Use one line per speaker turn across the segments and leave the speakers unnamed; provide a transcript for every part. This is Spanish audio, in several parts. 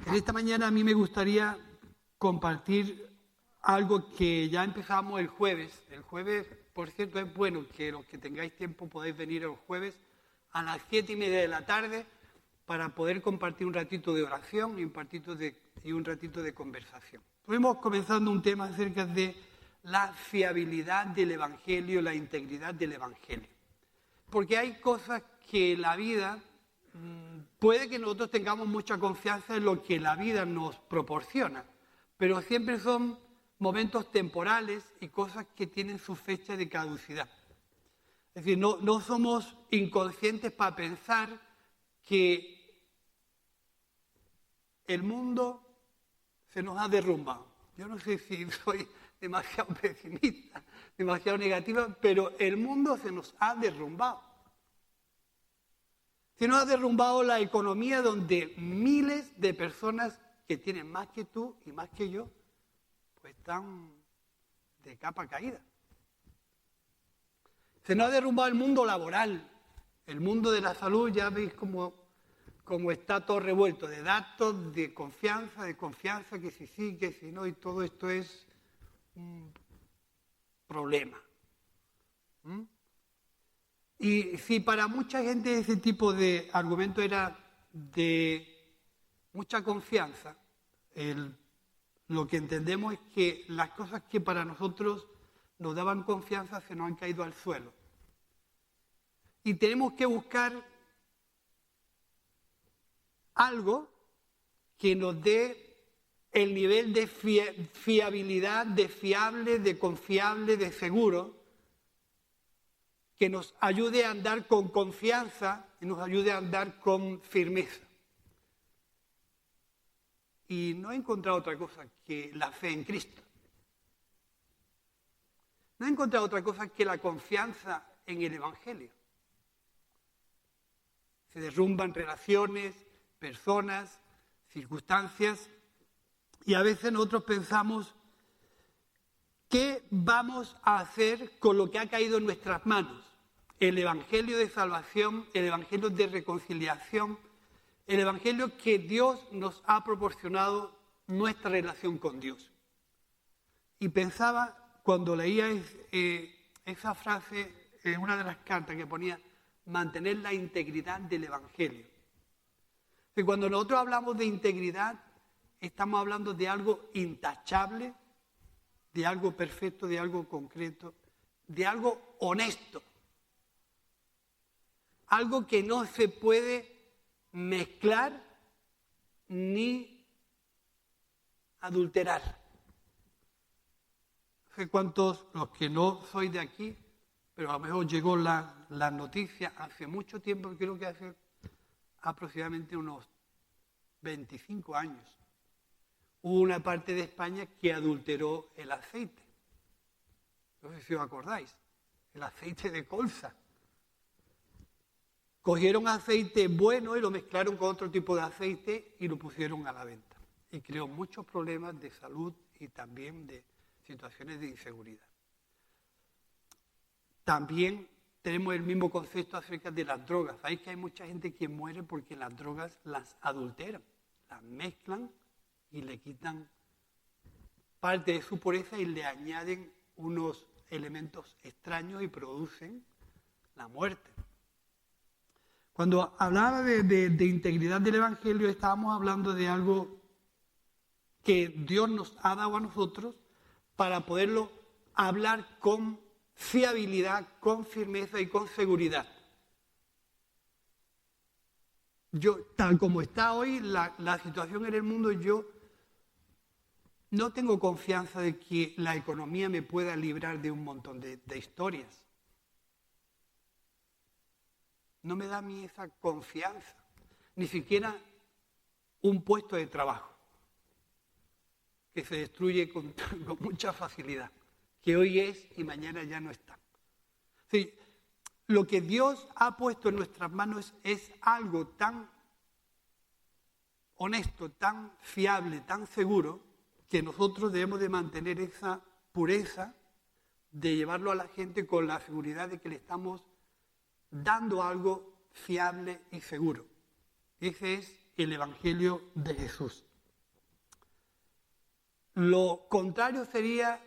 En esta mañana a mí me gustaría compartir algo que ya empezamos el jueves. El jueves, por cierto, es bueno que los que tengáis tiempo podéis venir el jueves a las 7:30 de la tarde para poder compartir un ratito de oración y un ratito de conversación. Estuvimos comenzando un tema acerca de la fiabilidad del Evangelio, la integridad del Evangelio. Porque hay cosas que la vida, puede que nosotros tengamos mucha confianza en lo que la vida nos proporciona, pero siempre son momentos temporales y cosas que tienen su fecha de caducidad. Es decir, no somos inconscientes para pensar que el mundo se nos ha derrumbado. Yo no sé si soy demasiado pesimista, demasiado negativa, pero el mundo se nos ha derrumbado. Se nos ha derrumbado la economía donde miles de personas que tienen más que tú y más que yo, pues están de capa caída. Se nos ha derrumbado el mundo laboral, el mundo de la salud, ya veis cómo está todo revuelto, de datos, de confianza, que si sí, que si no, y todo esto es un problema. Y si para mucha gente ese tipo de argumento era de mucha confianza, lo que entendemos es que las cosas que para nosotros nos daban confianza se nos han caído al suelo. Y tenemos que buscar algo que nos dé el nivel de fiabilidad, de fiable, de confiable, de seguro, que nos ayude a andar con confianza y nos ayude a andar con firmeza. Y no he encontrado otra cosa que la fe en Cristo. No he encontrado otra cosa que la confianza en el Evangelio. Se derrumban relaciones, personas, circunstancias, y a veces nosotros pensamos, ¿qué vamos a hacer con lo que ha caído en nuestras manos? El Evangelio de salvación, el Evangelio de reconciliación, el Evangelio que Dios nos ha proporcionado, nuestra relación con Dios. Y pensaba, cuando leía esa frase en una de las cartas que ponía, mantener la integridad del Evangelio. Y cuando nosotros hablamos de integridad, estamos hablando de algo intachable, de algo perfecto, de algo concreto, de algo honesto. Algo que no se puede mezclar ni adulterar. No sé cuántos, los que no sois de aquí, pero a lo mejor llegó la noticia hace mucho tiempo, creo que hace aproximadamente unos 25 años. Hubo una parte de España que adulteró el aceite. No sé si os acordáis, el aceite de colza. Cogieron aceite bueno y lo mezclaron con otro tipo de aceite y lo pusieron a la venta. Y creó muchos problemas de salud y también de situaciones de inseguridad. También tenemos el mismo concepto acerca de las drogas. Sabéis que hay mucha gente que muere porque las drogas las adulteran, las mezclan y le quitan parte de su pureza y le añaden unos elementos extraños y producen la muerte. Cuando hablaba de integridad del Evangelio, estábamos hablando de algo que Dios nos ha dado a nosotros para poderlo hablar con fiabilidad, con firmeza y con seguridad. Tal como está hoy la situación en el mundo, yo no tengo confianza de que la economía me pueda librar de un montón de historias. No me da a mí esa confianza, ni siquiera un puesto de trabajo que se destruye con mucha facilidad, que hoy es y mañana ya no está. Sí, lo que Dios ha puesto en nuestras manos es algo tan honesto, tan fiable, tan seguro, que nosotros debemos de mantener esa pureza, de llevarlo a la gente con la seguridad de que le estamos dando algo fiable y seguro. Ese es el Evangelio de Jesús. Lo contrario sería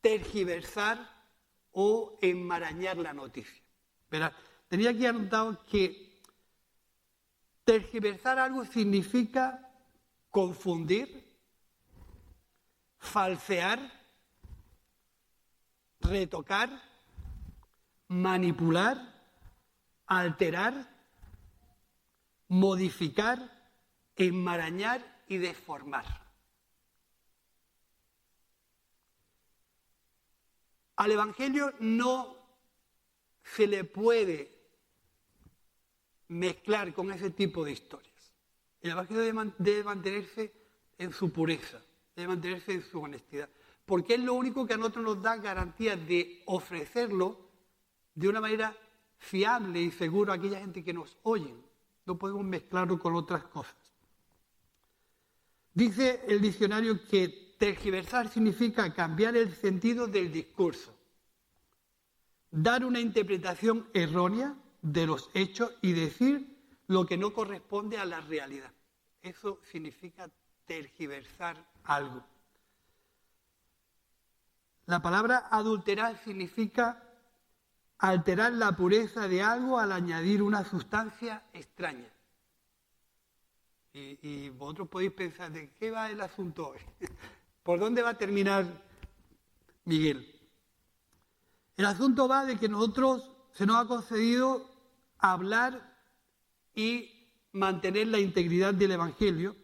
tergiversar o enmarañar la noticia. Verá, tenía aquí anotado que tergiversar algo significa confundir, falsear, retocar, manipular, alterar, modificar, enmarañar y deformar. Al Evangelio no se le puede mezclar con ese tipo de historias. El Evangelio debe mantenerse en su pureza, debe mantenerse en su honestidad, porque es lo único que a nosotros nos da garantía de ofrecerlo de una manera fiable y segura a aquella gente que nos oye. No podemos mezclarlo con otras cosas. Dice el diccionario que tergiversar significa cambiar el sentido del discurso, dar una interpretación errónea de los hechos y decir lo que no corresponde a la realidad. Eso significa tergiversar algo. La palabra adulterar significa alterar la pureza de algo al añadir una sustancia extraña. Y vosotros podéis pensar, ¿de qué va el asunto hoy? ¿Por dónde va a terminar Miguel? El asunto va de que nosotros se nos ha concedido hablar y mantener la integridad del Evangelio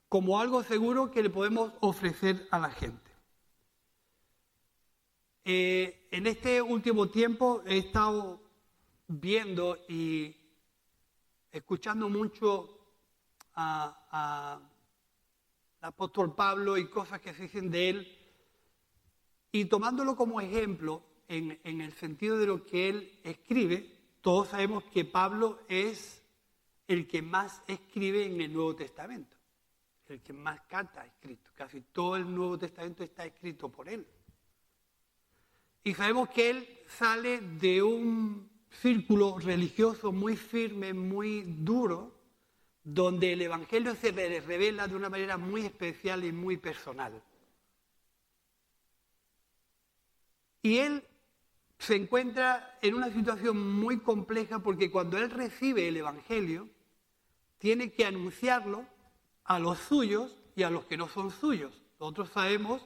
como algo seguro que le podemos ofrecer a la gente. En este último tiempo he estado viendo y escuchando mucho al apóstol Pablo y cosas que se dicen de él, y tomándolo como ejemplo en el sentido de lo que él escribe. Todos sabemos que Pablo es el que más escribe en el Nuevo Testamento, el que más cartas ha escrito. Casi todo el Nuevo Testamento está escrito por él. Y sabemos que él sale de un círculo religioso muy firme, muy duro, donde el Evangelio se le revela de una manera muy especial y muy personal. Y él se encuentra en una situación muy compleja porque cuando él recibe el Evangelio, tiene que anunciarlo a los suyos y a los que no son suyos. Nosotros sabemos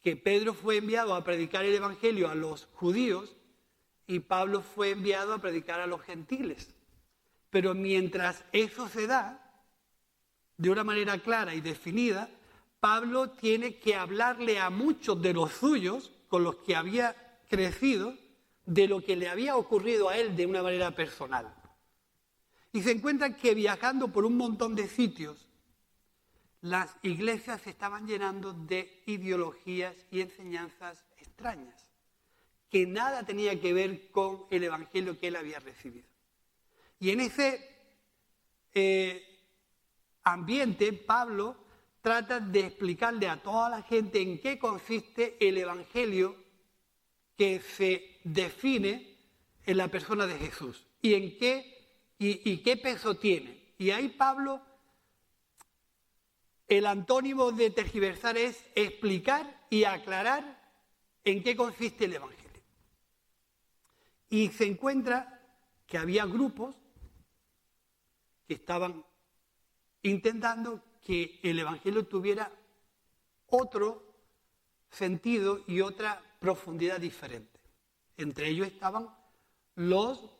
que Pedro fue enviado a predicar el Evangelio a los judíos y Pablo fue enviado a predicar a los gentiles. Pero mientras eso se da, de una manera clara y definida, Pablo tiene que hablarle a muchos de los suyos con los que había crecido de lo que le había ocurrido a él de una manera personal. Y se encuentra que viajando por un montón de sitios, las iglesias se estaban llenando de ideologías y enseñanzas extrañas, que nada tenía que ver con el Evangelio que él había recibido. Y en ese ambiente, Pablo trata de explicarle a toda la gente en qué consiste el Evangelio que se define en la persona de Jesús y en qué peso tiene. Y ahí Pablo, el antónimo de tergiversar es explicar y aclarar en qué consiste el Evangelio. Y se encuentra que había grupos que estaban intentando que el Evangelio tuviera otro sentido y otra profundidad diferente. Entre ellos estaban los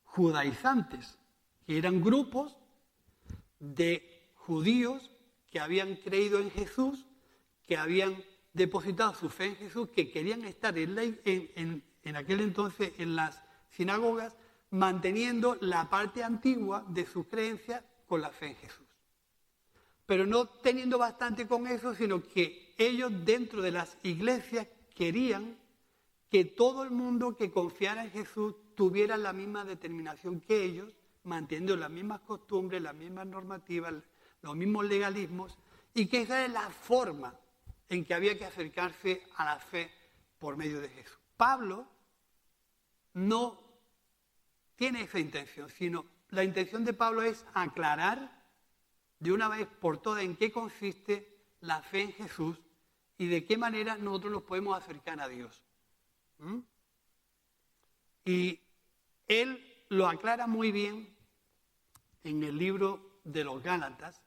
judaizantes, que eran grupos de judíos que habían creído en Jesús, que habían depositado su fe en Jesús, que querían estar en aquel entonces en las sinagogas, manteniendo la parte antigua de su creencia con la fe en Jesús. Pero no teniendo bastante con eso, sino que ellos dentro de las iglesias querían que todo el mundo que confiara en Jesús tuviera la misma determinación que ellos, manteniendo las mismas costumbres, las mismas normativas, los mismos legalismos, y que esa es la forma en que había que acercarse a la fe por medio de Jesús. Pablo no tiene esa intención, sino la intención de Pablo es aclarar de una vez por todas en qué consiste la fe en Jesús y de qué manera nosotros nos podemos acercar a Dios. Y él lo aclara muy bien en el libro de los Gálatas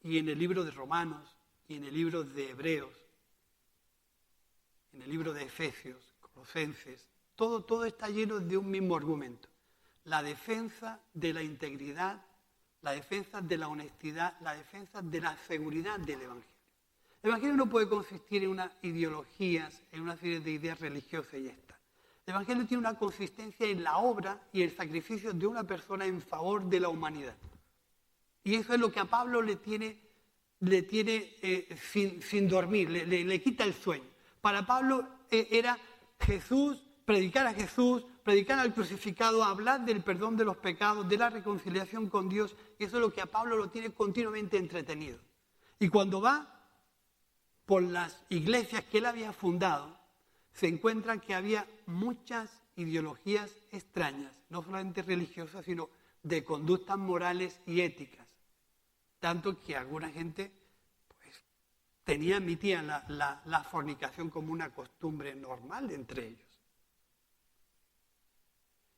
y en el libro de Romanos y en el libro de Hebreos, en el libro de Efesios, Colosenses. Todo está lleno de un mismo argumento. La defensa de la integridad, la defensa de la honestidad, la defensa de la seguridad del Evangelio. El Evangelio no puede consistir en unas ideologías, en una serie de ideas religiosas y ya está. El Evangelio tiene una consistencia en la obra y el sacrificio de una persona en favor de la humanidad. Y eso es lo que a Pablo le tiene sin dormir, le quita el sueño. Para Pablo era Jesús, predicar a Jesús, predicar al crucificado, hablar del perdón de los pecados, de la reconciliación con Dios. Y eso es lo que a Pablo lo tiene continuamente entretenido. Y cuando va por las iglesias que él había fundado, se encuentra que había muchas ideologías extrañas, no solamente religiosas, sino de conductas morales y éticas. Tanto que alguna gente admitía la fornicación como una costumbre normal entre ellos.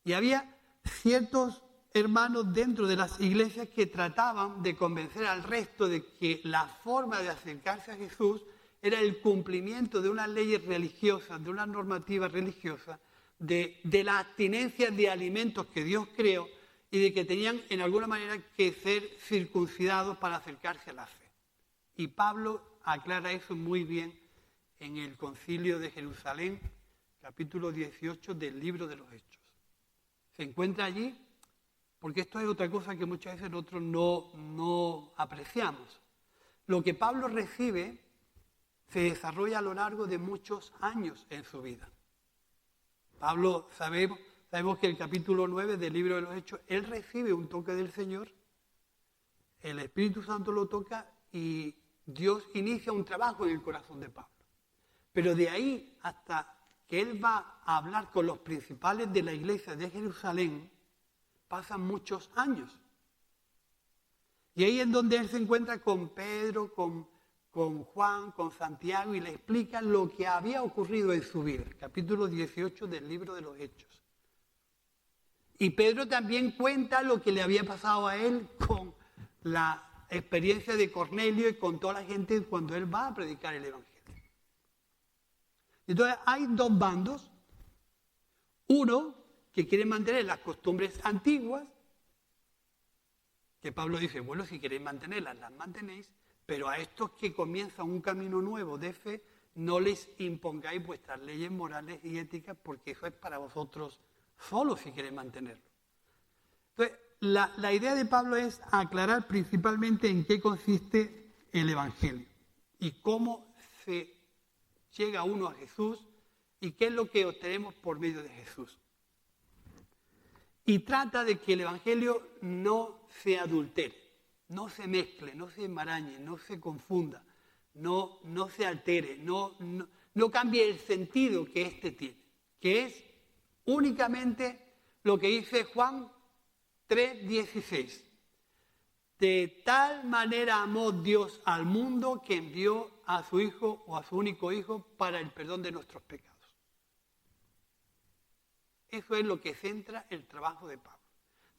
Y había ciertos hermanos dentro de las iglesias que trataban de convencer al resto de que la forma de acercarse a Jesús era el cumplimiento de unas leyes religiosas, de una normativa religiosa, de la abstinencia de alimentos que Dios creó y de que tenían en alguna manera que ser circuncidados para acercarse a la fe. Y Pablo aclara eso muy bien en el Concilio de Jerusalén, capítulo 18 del libro de los Hechos. Se encuentra allí, porque esto es otra cosa que muchas veces nosotros no apreciamos. Lo que Pablo recibe se desarrolla a lo largo de muchos años en su vida. Pablo, sabemos que en el capítulo 9 del libro de los Hechos, él recibe un toque del Señor, el Espíritu Santo lo toca y Dios inicia un trabajo en el corazón de Pablo. Pero de ahí hasta que él va a hablar con los principales de la iglesia de Jerusalén, pasan muchos años. Y ahí es donde él se encuentra con Pedro, con Juan, con Santiago, y le explica lo que había ocurrido en su vida. Capítulo 18 del libro de los Hechos. Y Pedro también cuenta lo que le había pasado a él con la experiencia de Cornelio y con toda la gente cuando él va a predicar el Evangelio. Entonces hay dos bandos. Uno que quiere mantener las costumbres antiguas, que Pablo dice, bueno, si queréis mantenerlas, las mantenéis, pero a estos que comienzan un camino nuevo de fe, no les impongáis vuestras leyes morales y éticas, porque eso es para vosotros solo si queréis mantenerlo. Entonces, la idea de Pablo es aclarar principalmente en qué consiste el Evangelio y cómo se llega uno a Jesús y qué es lo que obtenemos por medio de Jesús. Y trata de que el Evangelio no se adultere, no se mezcle, no se enmarañe, no se confunda, no se altere, no cambie el sentido que éste tiene, que es únicamente lo que dice Juan 3:16. De tal manera amó Dios al mundo que envió a su Hijo o a su único Hijo para el perdón de nuestros pecados. Eso es lo que centra el trabajo de Pablo.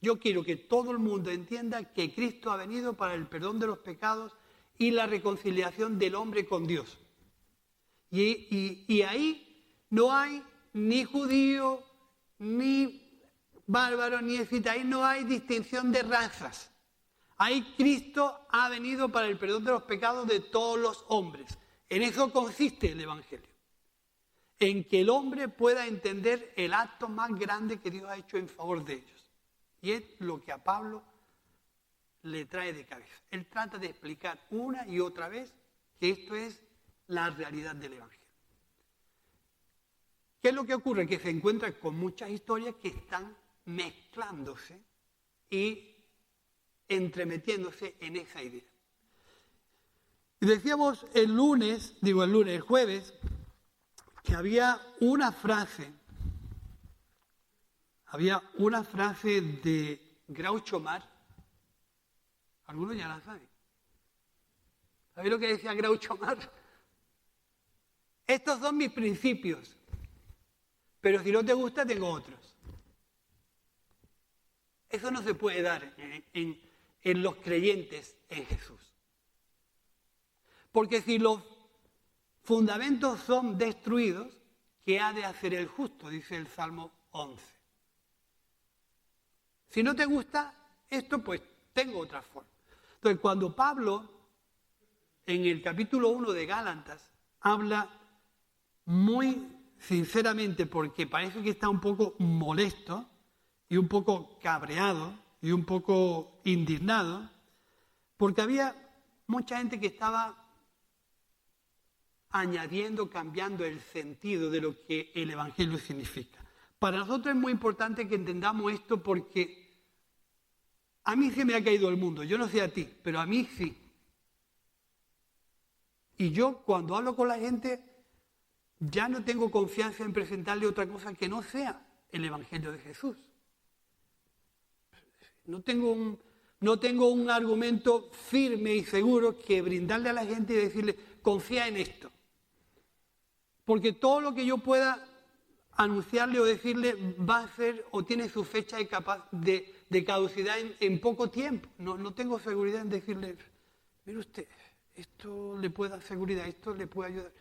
Yo quiero que todo el mundo entienda que Cristo ha venido para el perdón de los pecados y la reconciliación del hombre con Dios. Y ahí no hay ni judío, ni bárbaro, ni escita, ahí no hay distinción de razas. Ahí Cristo ha venido para el perdón de los pecados de todos los hombres. En eso consiste el Evangelio. En que el hombre pueda entender el acto más grande que Dios ha hecho en favor de ellos. Y es lo que a Pablo le trae de cabeza. Él trata de explicar una y otra vez que esto es la realidad del Evangelio. ¿Qué es lo que ocurre? Que se encuentra con muchas historias que están mezclándose y entremetiéndose en esa idea. Y decíamos el jueves, que había una frase de Groucho Marx, algunos ya la saben, ¿Sabéis lo que decía Groucho Marx? Estos son mis principios, pero si no te gusta, tengo otros. Eso no se puede dar en los creyentes en Jesús. Porque si los fundamentos son destruidos, ¿qué ha de hacer el justo? Dice el Salmo 11. Si no te gusta esto, pues tengo otra forma. Entonces, cuando Pablo, en el capítulo 1 de Gálatas, habla muy sinceramente, porque parece que está un poco molesto y un poco cabreado y un poco indignado, porque había mucha gente que estaba añadiendo, cambiando el sentido de lo que el Evangelio significa. Para nosotros es muy importante que entendamos esto porque a mí se me ha caído el mundo, yo no sé a ti, pero a mí sí. Y yo cuando hablo con la gente ya no tengo confianza en presentarle otra cosa que no sea el Evangelio de Jesús. No tengo un argumento firme y seguro que brindarle a la gente y decirle, confía en esto. Porque todo lo que yo pueda anunciarle o decirle va a ser o tiene su fecha de caducidad en poco tiempo. No tengo seguridad en decirle, mire usted, esto le puede dar seguridad, esto le puede ayudar.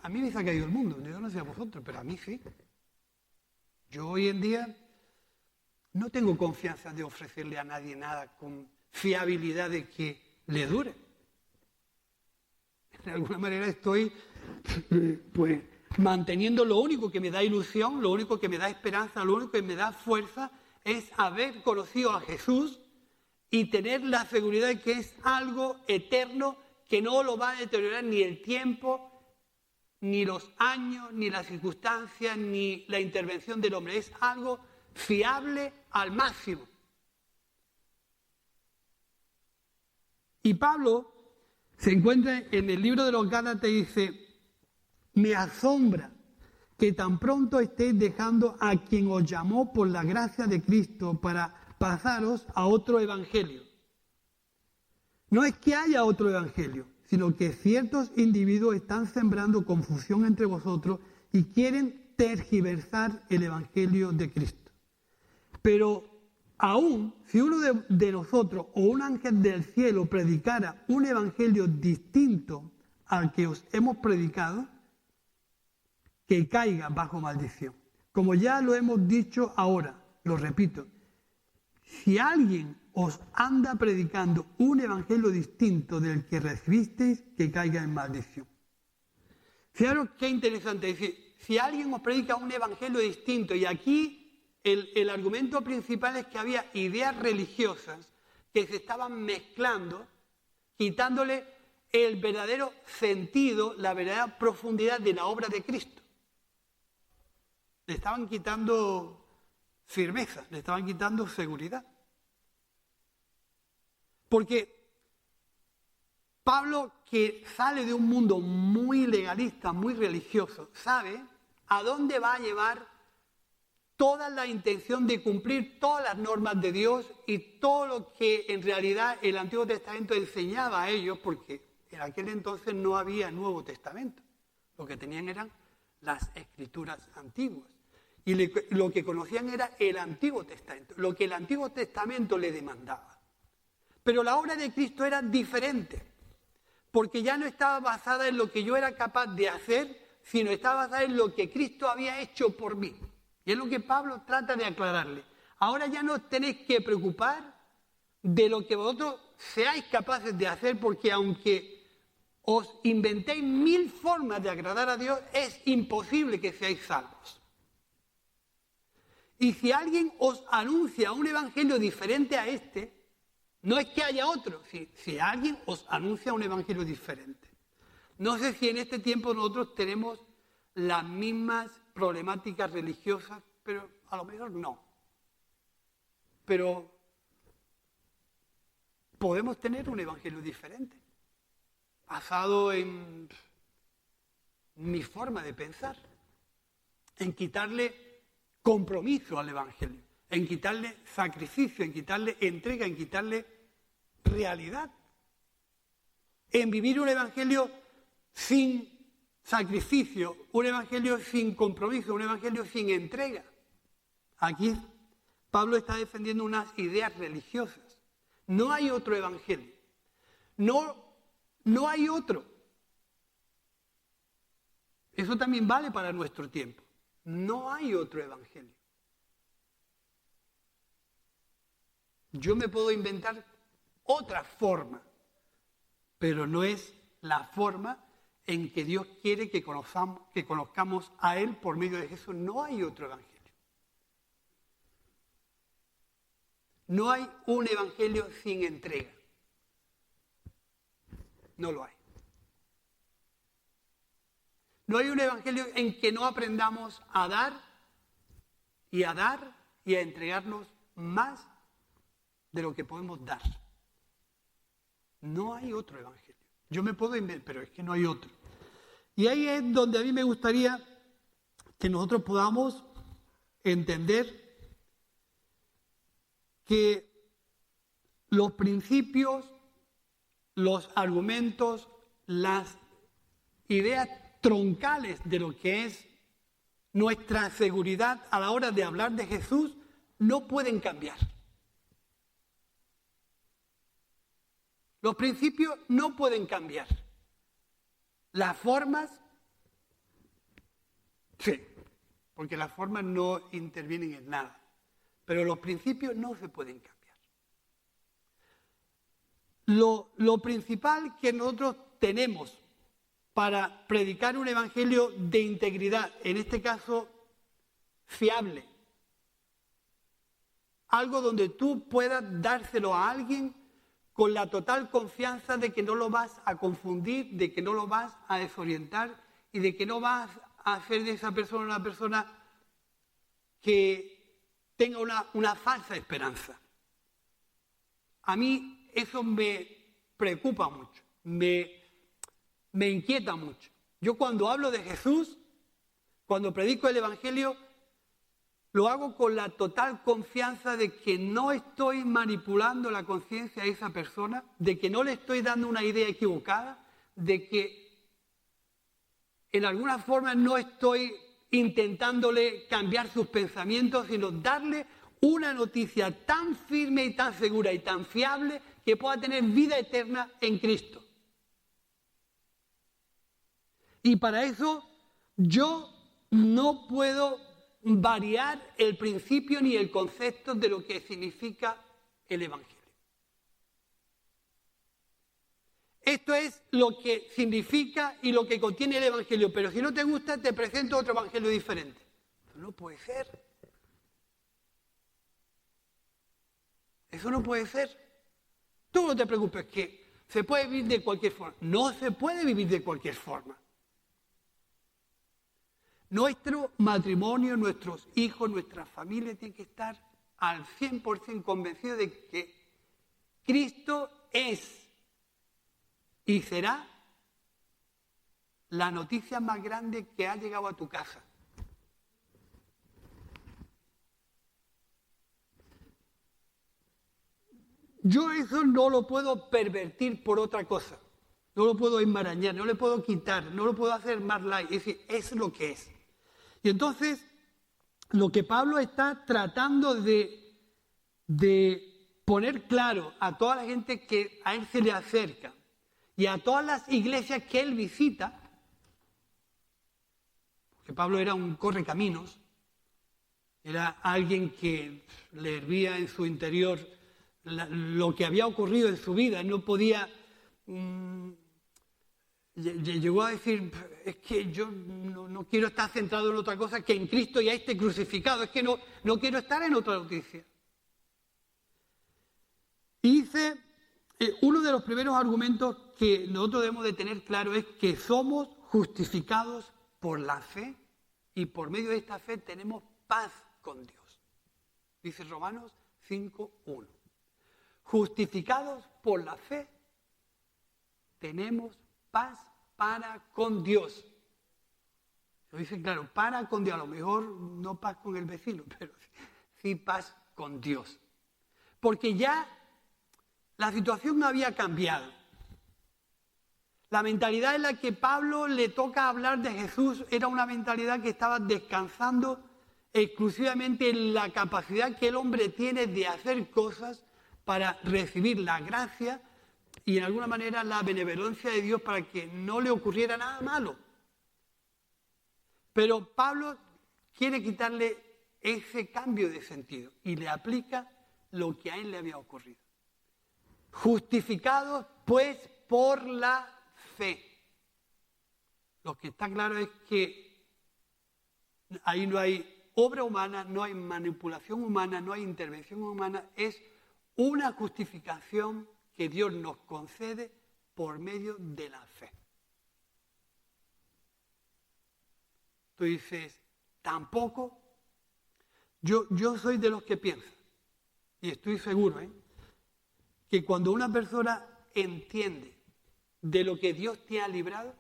A mí me se ha caído el mundo, yo no sé a vosotros, pero a mí sí. Yo hoy en día no tengo confianza de ofrecerle a nadie nada con fiabilidad de que le dure. De alguna manera estoy pues manteniendo lo único que me da ilusión, lo único que me da esperanza, lo único que me da fuerza es haber conocido a Jesús y tener la seguridad de que es algo eterno que no lo va a deteriorar ni el tiempo, ni los años, ni las circunstancias, ni la intervención del hombre. Es algo fiable al máximo. Y Pablo se encuentra en el libro de los Gálatas y dice, me asombra que tan pronto estéis dejando a quien os llamó por la gracia de Cristo para pasaros a otro evangelio. No es que haya otro evangelio, sino que ciertos individuos están sembrando confusión entre vosotros y quieren tergiversar el evangelio de Cristo. Pero aún si uno de nosotros o un ángel del cielo predicara un evangelio distinto al que os hemos predicado, que caiga bajo maldición. Como ya lo hemos dicho ahora, lo repito, si alguien os anda predicando un evangelio distinto del que recibisteis, que caiga en maldición. Fijaros qué interesante, es decir, si alguien os predica un evangelio distinto, y aquí el argumento principal es que había ideas religiosas que se estaban mezclando, quitándole el verdadero sentido, la verdadera profundidad de la obra de Cristo. Le estaban quitando firmeza, le estaban quitando seguridad. Porque Pablo, que sale de un mundo muy legalista, muy religioso, sabe a dónde va a llevar toda la intención de cumplir todas las normas de Dios y todo lo que en realidad el Antiguo Testamento enseñaba a ellos, porque en aquel entonces no había Nuevo Testamento. Lo que tenían eran las Escrituras antiguas. Y lo que conocían era el Antiguo Testamento, lo que el Antiguo Testamento le demandaba. Pero la obra de Cristo era diferente, porque ya no estaba basada en lo que yo era capaz de hacer, sino estaba basada en lo que Cristo había hecho por mí. Y es lo que Pablo trata de aclararle. Ahora ya no os tenéis que preocupar de lo que vosotros seáis capaces de hacer, porque aunque os inventéis 1000 formas de agradar a Dios, es imposible que seáis salvos. Y si alguien os anuncia un evangelio diferente a este, no es que haya otro, si alguien os anuncia un evangelio diferente. No sé si en este tiempo nosotros tenemos las mismas problemáticas religiosas, pero a lo mejor no. Pero podemos tener un evangelio diferente, basado en mi forma de pensar, en quitarle compromiso al evangelio, en quitarle sacrificio, en quitarle entrega, en quitarle realidad. en vivir un evangelio sin sacrificio, un evangelio sin compromiso, un evangelio sin entrega. Aquí Pablo está defendiendo unas ideas religiosas. No hay otro evangelio. No hay otro. Eso también vale para nuestro tiempo. No hay otro evangelio. Yo me puedo inventar otra forma, pero no es la forma en que Dios quiere que conozcamos a Él por medio de Jesús. No hay otro evangelio. No hay un evangelio sin entrega. No lo hay. No hay un evangelio en que no aprendamos a dar y a entregarnos más de lo que podemos dar. No hay otro evangelio. Yo me puedo inventar, pero es que no hay otro. Y ahí es donde a mí me gustaría que nosotros podamos entender que los principios, los argumentos, las ideas troncales de lo que es nuestra seguridad a la hora de hablar de Jesús no pueden cambiar. Los principios no pueden cambiar. Las formas, sí, porque las formas no intervienen en nada. Pero los principios no se pueden cambiar. Lo principal que nosotros tenemos para predicar un evangelio de integridad, en este caso fiable, algo donde tú puedas dárselo a alguien con la total confianza de que no lo vas a confundir, de que no lo vas a desorientar y de que no vas a hacer de esa persona una persona que tenga una falsa esperanza. A mí eso me preocupa mucho, me inquieta mucho. Yo cuando hablo de Jesús, cuando predico el Evangelio, lo hago con la total confianza de que no estoy manipulando la conciencia de esa persona, de que no le estoy dando una idea equivocada, de que en alguna forma no estoy intentándole cambiar sus pensamientos, sino darle una noticia tan firme y tan segura y tan fiable que pueda tener vida eterna en Cristo. Y para eso yo no puedo variar el principio ni el concepto de lo que significa el Evangelio. Esto es lo que significa y lo que contiene el Evangelio, pero si no te gusta te presento otro Evangelio diferente. No puede ser. Eso no puede ser. Tú no te preocupes, que se puede vivir de cualquier forma. No se puede vivir de cualquier forma. Nuestro matrimonio, nuestros hijos, nuestra familia tienen que estar al 100% convencidos de que Cristo es y será la noticia más grande que ha llegado a tu casa. Yo eso no lo puedo pervertir por otra cosa. No lo puedo enmarañar, no le puedo quitar, no lo puedo hacer más light. Es decir, es lo que es. Y entonces, lo que Pablo está tratando de poner claro a toda la gente que a él se le acerca y a todas las iglesias que él visita, porque Pablo era un correcaminos, era alguien que le hervía en su interior lo que había ocurrido en su vida, no podía... Llegó a decir, es que yo no quiero estar centrado en otra cosa que en Cristo y a este crucificado, es que no quiero estar en otra noticia. Y dice, uno de los primeros argumentos que nosotros debemos de tener claro es que somos justificados por la fe y por medio de esta fe tenemos paz con Dios. Dice Romanos 5:1. Justificados por la fe tenemos paz para con Dios. Lo dicen claro, para con Dios. A lo mejor no paz con el vecino, pero sí paz con Dios. Porque ya la situación había cambiado. La mentalidad en la que Pablo le toca hablar de Jesús era una mentalidad que estaba descansando exclusivamente en la capacidad que el hombre tiene de hacer cosas para recibir la gracia y en alguna manera la benevolencia de Dios para que no le ocurriera nada malo. Pero Pablo quiere quitarle ese cambio de sentido y le aplica lo que a él le había ocurrido. Justificados pues por la fe. Lo que está claro es que ahí no hay obra humana, no hay manipulación humana, no hay intervención humana, es una justificación que Dios nos concede por medio de la fe. Tú dices, tampoco, yo soy de los que piensan, y estoy seguro, que cuando una persona entiende de lo que Dios te ha librado,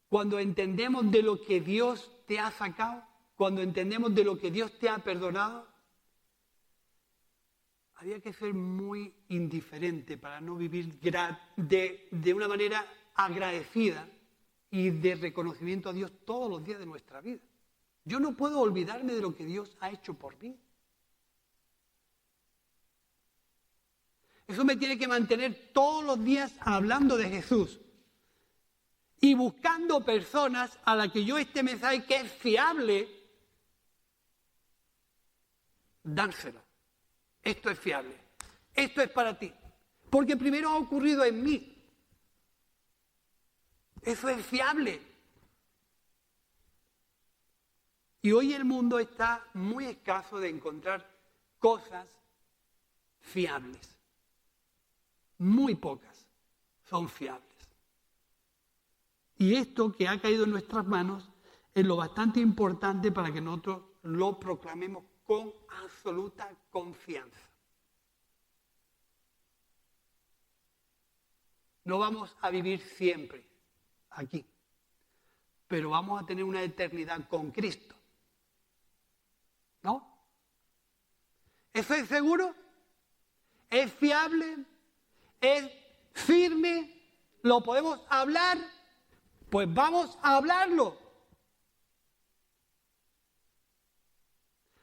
cuando entendemos de lo que Dios te ha sacado, cuando entendemos de lo que Dios te ha perdonado, había que ser muy indiferente para no vivir de una manera agradecida y de reconocimiento a Dios todos los días de nuestra vida. Yo no puedo olvidarme de lo que Dios ha hecho por mí. Eso me tiene que mantener todos los días hablando de Jesús y buscando personas a las que yo este mensaje que es fiable, dárselo. Esto es fiable. Esto es para ti. Porque primero ha ocurrido en mí. Eso es fiable. Y hoy el mundo está muy escaso de encontrar cosas fiables. Muy pocas son fiables. Y esto que ha caído en nuestras manos es lo bastante importante para que nosotros lo proclamemos con absoluta confianza. No vamos a vivir siempre aquí, pero vamos a tener una eternidad con Cristo. ¿No? ¿Eso es seguro? ¿Es fiable? ¿Es firme? ¿Lo podemos hablar? Pues vamos a hablarlo.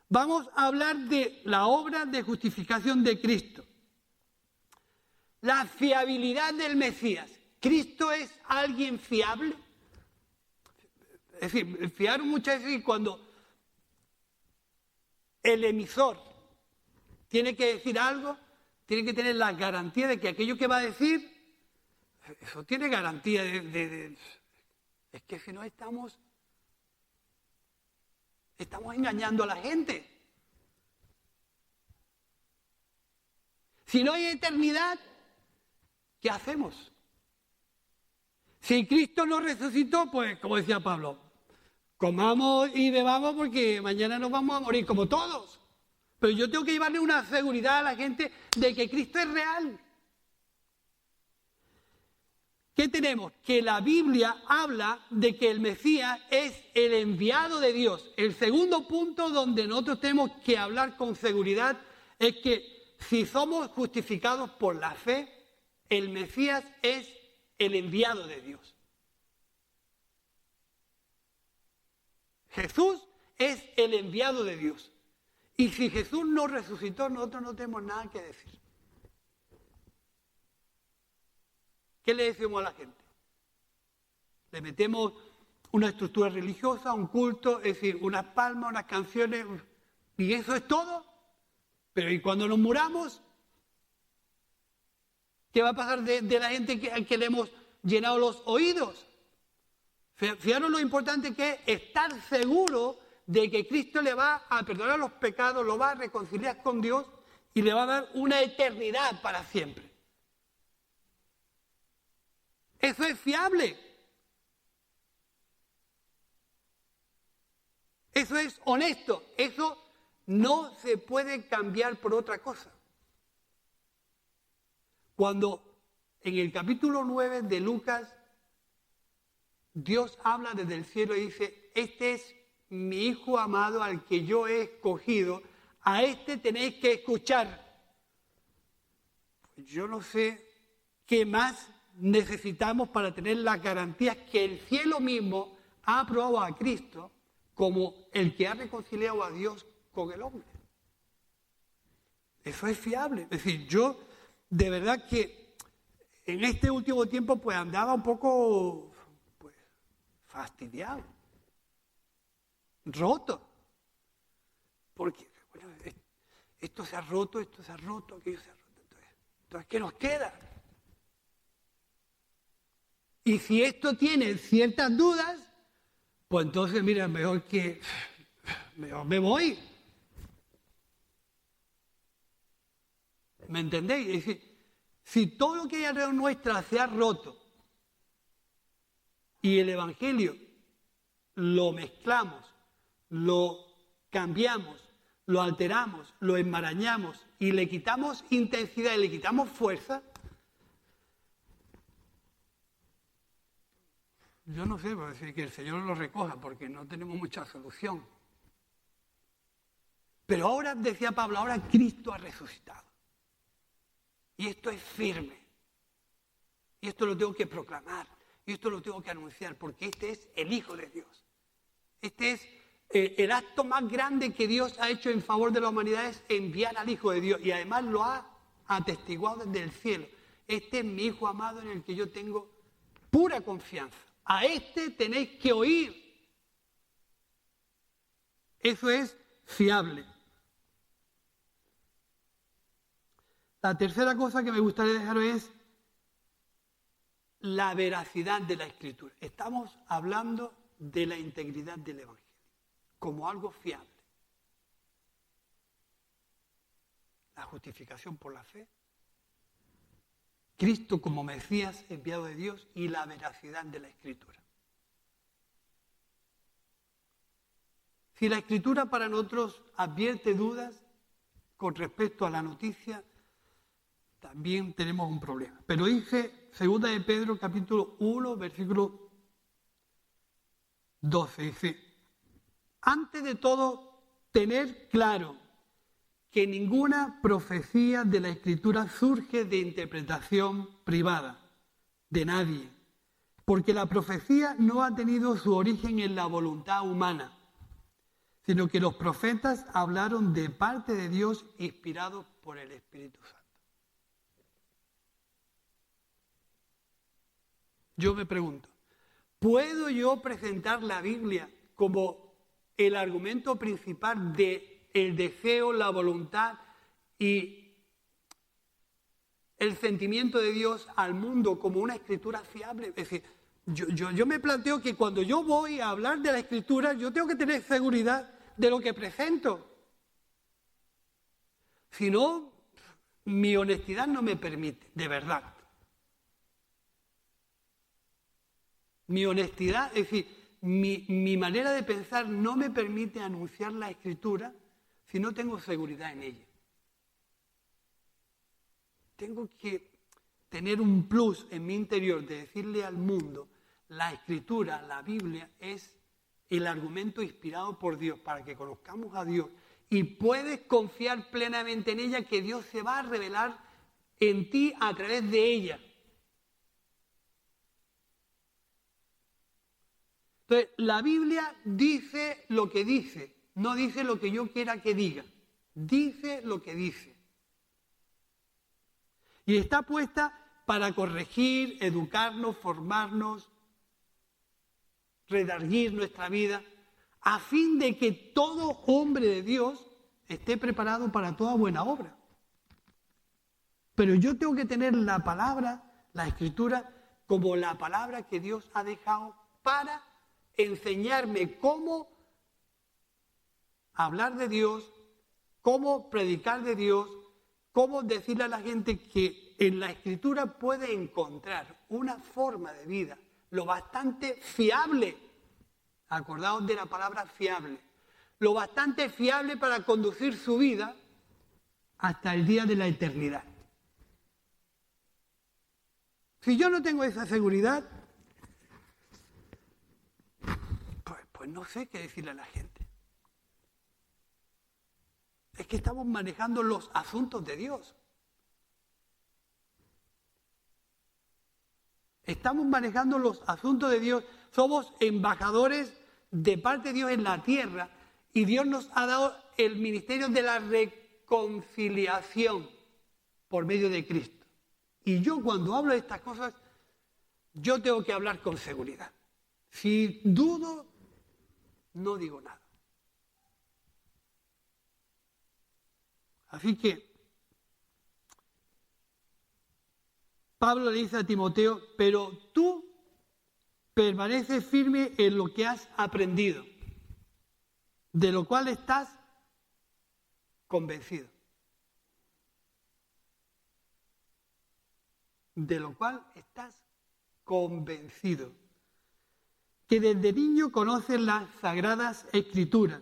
Vamos a hablar de la obra de justificación de Cristo. La fiabilidad del Mesías. ¿Cristo es alguien fiable? Es decir, fiar muchas veces cuando el emisor tiene que decir algo, tiene que tener la garantía de que aquello que va a decir, eso tiene garantía es que si no estamos engañando a la gente. Si no hay eternidad, ¿qué hacemos? Si Cristo no resucitó, pues como decía Pablo, comamos y bebamos porque mañana nos vamos a morir como todos. Pero yo tengo que llevarle una seguridad a la gente de que Cristo es real. ¿Qué tenemos? Que la Biblia habla de que el Mesías es el enviado de Dios. El segundo punto donde nosotros tenemos que hablar con seguridad es que si somos justificados por la fe, el Mesías es el enviado de Dios. Jesús es el enviado de Dios. Y si Jesús no resucitó, nosotros no tenemos nada que decir. ¿Qué le decimos a la gente? Le metemos una estructura religiosa, un culto, es decir, unas palmas, unas canciones, y eso es todo. Pero ¿y cuando nos muramos? ¿Qué va a pasar de la gente que le hemos llenado los oídos? Fijaros lo importante que es estar seguro de que Cristo le va a perdonar los pecados, lo va a reconciliar con Dios y le va a dar una eternidad para siempre. Eso es fiable. Eso es honesto. Eso no se puede cambiar por otra cosa. Cuando en el capítulo 9 de Lucas, Dios habla desde el cielo y dice, este es mi Hijo amado al que yo he escogido, a este tenéis que escuchar. yo no sé qué más necesitamos para tener las garantías que el cielo mismo ha aprobado a Cristo como el que ha reconciliado a Dios con el hombre. Eso es fiable. Es decir, yo de verdad que en este último tiempo pues andaba un poco fastidiado, roto. Porque bueno, esto se ha roto, aquello se ha roto. Entonces, ¿qué nos queda? Y si esto tiene ciertas dudas, pues entonces, mira, mejor me voy. ¿Me entendéis? Es decir, si todo lo que hay alrededor nuestra se ha roto y el Evangelio lo mezclamos, lo cambiamos, lo alteramos, lo enmarañamos y le quitamos intensidad y le quitamos fuerza, yo no sé, puedo decir que el Señor lo recoja porque no tenemos mucha solución. Pero ahora, decía Pablo, ahora Cristo ha resucitado. Y esto es firme. Y esto lo tengo que proclamar. Y esto lo tengo que anunciar porque este es el Hijo de Dios. Este es el acto más grande que Dios ha hecho en favor de la humanidad, es enviar al Hijo de Dios. Y además lo ha atestiguado desde el cielo. Este es mi Hijo amado en el que yo tengo pura confianza. A este tenéis que oír. Eso es fiable. La tercera cosa que me gustaría dejaros es la veracidad de la Escritura. Estamos hablando de la integridad del Evangelio como algo fiable. La justificación por la fe, Cristo como Mesías enviado de Dios y la veracidad de la Escritura. Si la Escritura para nosotros advierte dudas con respecto a la noticia, también tenemos un problema. Pero dice 2 de Pedro, capítulo 1, versículo 12, dice, antes de todo, tener claro que ninguna profecía de la Escritura surge de interpretación privada de nadie, porque la profecía no ha tenido su origen en la voluntad humana, sino que los profetas hablaron de parte de Dios inspirados por el Espíritu Santo. Yo me pregunto, ¿puedo yo presentar la Biblia como el argumento principal del deseo, la voluntad y el sentimiento de Dios al mundo como una escritura fiable? Es decir, yo me planteo que cuando yo voy a hablar de la escritura, yo tengo que tener seguridad de lo que presento. Si no, mi honestidad no me permite, de verdad. Mi honestidad, es decir, mi manera de pensar no me permite anunciar la Escritura si no tengo seguridad en ella. Tengo que tener un plus en mi interior de decirle al mundo, la Escritura, la Biblia, es el argumento inspirado por Dios para que conozcamos a Dios y puedes confiar plenamente en ella que Dios se va a revelar en ti a través de ella. Entonces, la Biblia dice lo que dice, no dice lo que yo quiera que diga, dice lo que dice. Y está puesta para corregir, educarnos, formarnos, redarguir nuestra vida, a fin de que todo hombre de Dios esté preparado para toda buena obra. Pero yo tengo que tener la palabra, la Escritura, como la palabra que Dios ha dejado para enseñarme cómo hablar de Dios, cómo predicar de Dios, cómo decirle a la gente que en la Escritura puede encontrar una forma de vida lo bastante fiable, acordaos de la palabra fiable, lo bastante fiable para conducir su vida hasta el día de la eternidad. Si yo no tengo esa seguridad, pues no sé qué decirle a la gente. Es que estamos manejando los asuntos de Dios. Estamos manejando los asuntos de Dios, somos embajadores de parte de Dios en la tierra y Dios nos ha dado el ministerio de la reconciliación por medio de Cristo. Y yo cuando hablo de estas cosas, yo tengo que hablar con seguridad. Si dudo, no digo nada. Así que Pablo le dice a Timoteo, pero tú permaneces firme en lo que has aprendido, de lo cual estás convencido. De lo cual estás convencido. Que desde niño conoces las sagradas escrituras,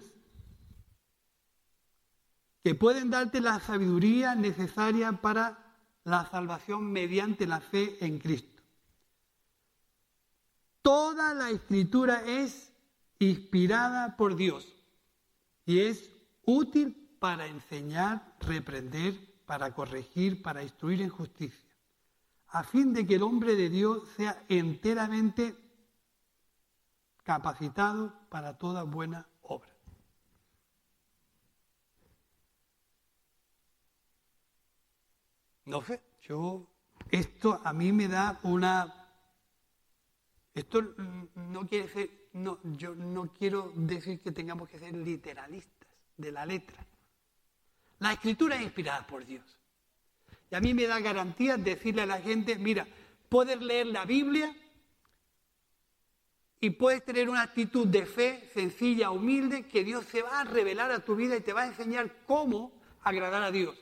que pueden darte la sabiduría necesaria para la salvación mediante la fe en Cristo. Toda la escritura es inspirada por Dios y es útil para enseñar, reprender, para corregir, para instruir en justicia, a fin de que el hombre de Dios sea enteramente capacitado para toda buena obra. No sé, esto a mí me da esto no quiere ser, yo no quiero decir que tengamos que ser literalistas de la letra. La escritura es inspirada por Dios. Y a mí me da garantía decirle a la gente, mira, puedes leer la Biblia y puedes tener una actitud de fe sencilla, humilde, que Dios se va a revelar a tu vida y te va a enseñar cómo agradar a Dios.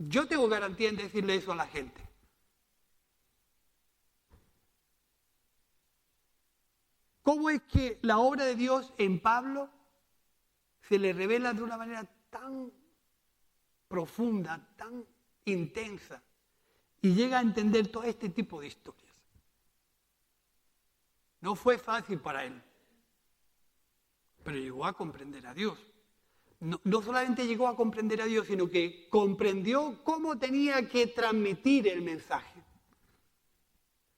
Yo tengo garantía en decirle eso a la gente. ¿Cómo es que la obra de Dios en Pablo se le revela de una manera tan profunda, tan intensa, y llega a entender todo este tipo de historias? No fue fácil para él, pero llegó a comprender a Dios. No solamente llegó a comprender a Dios, sino que comprendió cómo tenía que transmitir el mensaje.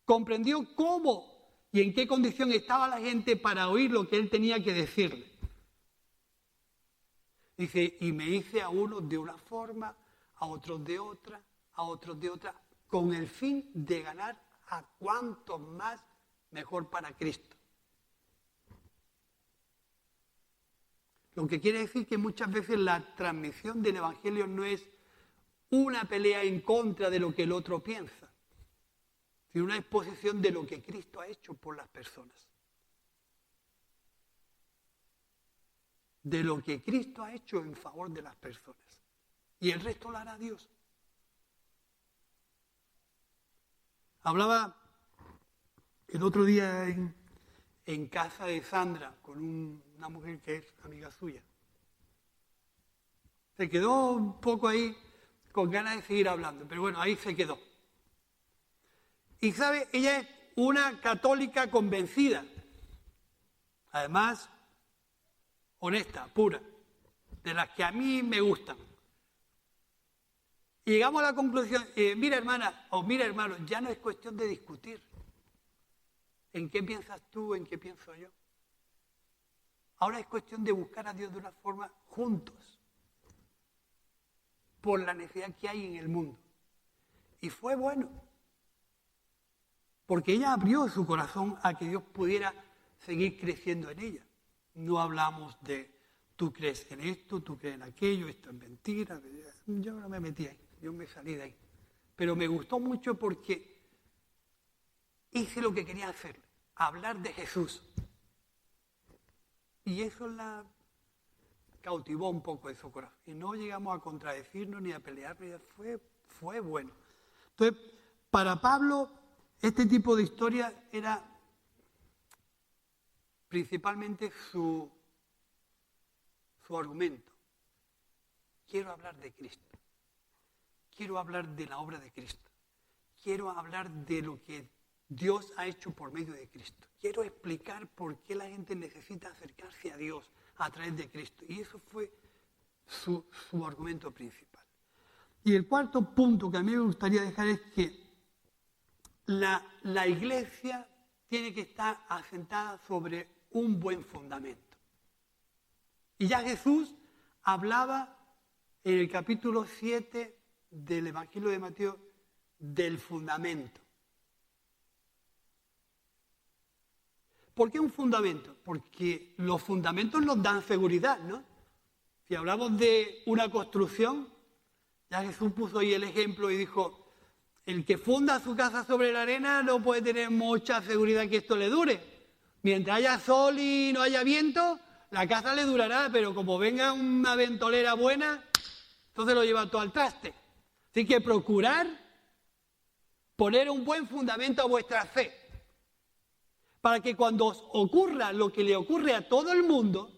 Comprendió cómo y en qué condición estaba la gente para oír lo que él tenía que decirle. Dice, y me hice a unos de una forma, a otros de otra, a otros de otra, con el fin de ganar a cuantos más mejor para Cristo. Lo que quiere decir que muchas veces la transmisión del Evangelio no es una pelea en contra de lo que el otro piensa, sino una exposición de lo que Cristo ha hecho por las personas. De lo que Cristo ha hecho en favor de las personas. Y el resto lo hará Dios. Hablaba el otro día en casa de Sandra con una mujer que es amiga suya. Se quedó un poco ahí con ganas de seguir hablando, pero bueno, ahí se quedó. Y sabe, ella es una católica convencida, además honesta, pura, de las que a mí me gustan. Y llegamos a la conclusión, mira hermana, o mira hermano, ya no es cuestión de discutir. ¿En qué piensas tú? ¿En qué pienso yo? Ahora es cuestión de buscar a Dios de una forma juntos, por la necesidad que hay en el mundo. Y fue bueno, porque ella abrió su corazón a que Dios pudiera seguir creciendo en ella. No hablamos de tú crees en esto, tú crees en aquello, esto es mentira. Yo no me metí ahí, yo me salí de ahí. Pero me gustó mucho porque hice lo que quería hacer, hablar de Jesús. Y eso la cautivó un poco de su corazón. Y no llegamos a contradecirnos ni a pelear, fue bueno. Entonces, para Pablo, este tipo de historia era principalmente su argumento. Quiero hablar de Cristo. Quiero hablar de la obra de Cristo. Quiero hablar de lo que Dios ha hecho por medio de Cristo. Quiero explicar por qué la gente necesita acercarse a Dios a través de Cristo. Y eso fue su argumento principal. Y el cuarto punto que a mí me gustaría dejar es que la iglesia tiene que estar asentada sobre un buen fundamento. Y ya Jesús hablaba en el capítulo 7 del Evangelio de Mateo del fundamento. ¿Por qué un fundamento? Porque los fundamentos nos dan seguridad, ¿no? Si hablamos de una construcción, ya Jesús puso ahí el ejemplo y dijo, el que funda su casa sobre la arena no puede tener mucha seguridad que esto le dure. Mientras haya sol y no haya viento, la casa le durará, pero como venga una ventolera buena, entonces lo lleva todo al traste. Así que procurar poner un buen fundamento a vuestra fe, para que cuando os ocurra lo que le ocurre a todo el mundo,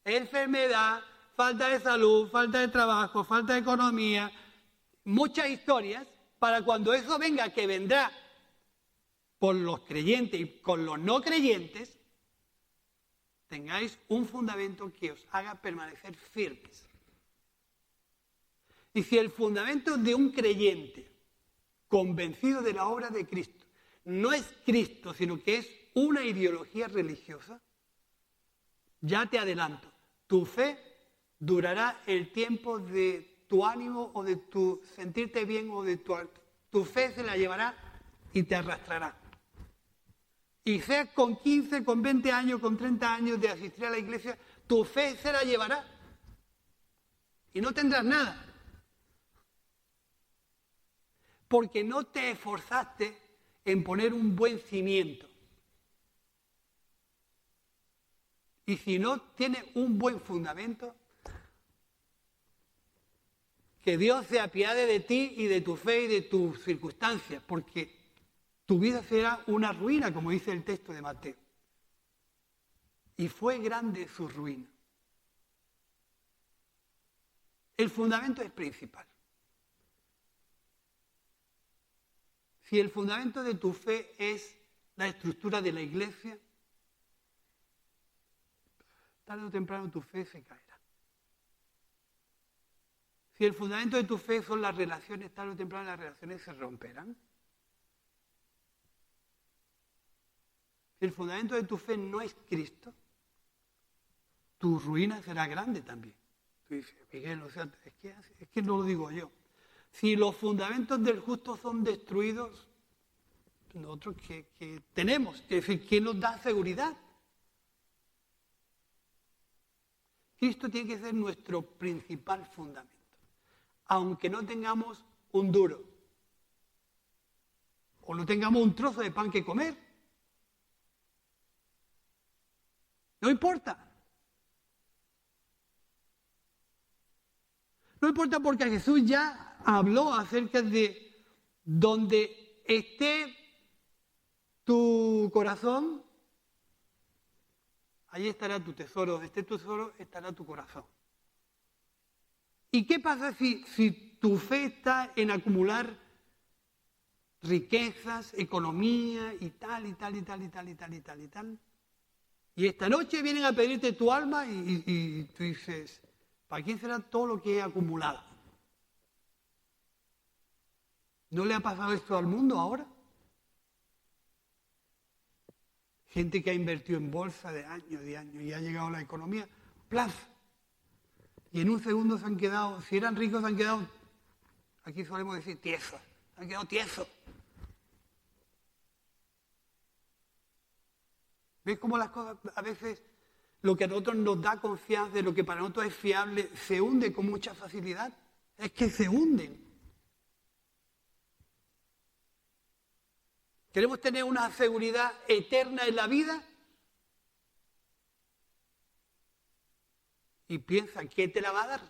enfermedad, falta de salud, falta de trabajo, falta de economía, muchas historias, para cuando eso venga, que vendrá por los creyentes y con los no creyentes, tengáis un fundamento que os haga permanecer firmes. Y si el fundamento de un creyente convencido de la obra de Cristo no es Cristo, sino que es una ideología religiosa, ya te adelanto, tu fe durará el tiempo de tu ánimo o de tu sentirte bien o de tu fe se la llevará y te arrastrará. Y seas con 15, con 20 años, con 30 años de asistir a la iglesia, tu fe se la llevará y no tendrás nada. Porque no te esforzaste en poner un buen cimiento. Y si no tienes un buen fundamento, que Dios se apiade de ti y de tu fe y de tus circunstancias, porque tu vida será una ruina, como dice el texto de Mateo. Y fue grande su ruina. El fundamento es principal. Si el fundamento de tu fe es la estructura de la iglesia, tarde o temprano tu fe se caerá. Si el fundamento de tu fe son las relaciones, tarde o temprano las relaciones se romperán. Si el fundamento de tu fe no es Cristo, tu ruina será grande también. Tú dices, Miguel, o sea, es que no lo digo yo. Si los fundamentos del justo son destruidos, nosotros que tenemos, es decir, ¿quién nos da seguridad? Cristo tiene que ser nuestro principal fundamento, aunque no tengamos un duro o no tengamos un trozo de pan que comer. No importa. No importa porque Jesús ya habló acerca de donde esté tu corazón, ahí estará tu tesoro. Donde esté tu tesoro, estará tu corazón. ¿Y qué pasa si tu fe está en acumular riquezas, economía y tal, y tal, y tal, y tal, y tal, y tal, y tal? Y esta noche vienen a pedirte tu alma y tú dices, ¿para quién será todo lo que he acumulado? ¿No le ha pasado esto al mundo ahora? Gente que ha invertido en bolsa de años y ha llegado a la economía, ¡plaf! Y en un segundo se han quedado, si eran ricos se han quedado, aquí solemos decir tiesos, se han quedado tiesos. ¿Ves cómo las cosas, a veces, lo que a nosotros nos da confianza, lo que para nosotros es fiable, se hunde con mucha facilidad? Es que se hunden. ¿Queremos tener una seguridad eterna en la vida? Y piensa, ¿qué te la va a dar?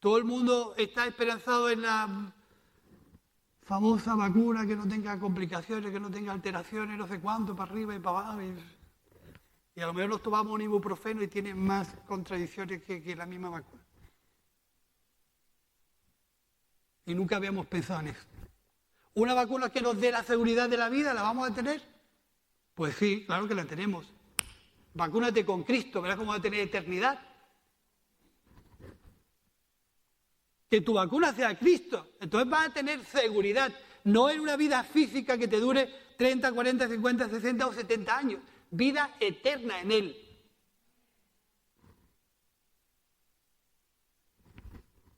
Todo el mundo está esperanzado en la famosa vacuna que no tenga complicaciones, que no tenga alteraciones, no sé cuánto, para arriba y para abajo. Y a lo mejor nos tomamos un ibuprofeno y tiene más contradicciones que la misma vacuna. Y nunca habíamos pensado en eso. ¿Una vacuna que nos dé la seguridad de la vida la vamos a tener? Pues sí, claro que la tenemos. Vacúnate con Cristo, verás cómo va a tener eternidad. que tu vacuna sea Cristo. Entonces vas a tener seguridad, no en una vida física que te dure 30, 40, 50, 60 o 70 años, vida eterna en Él.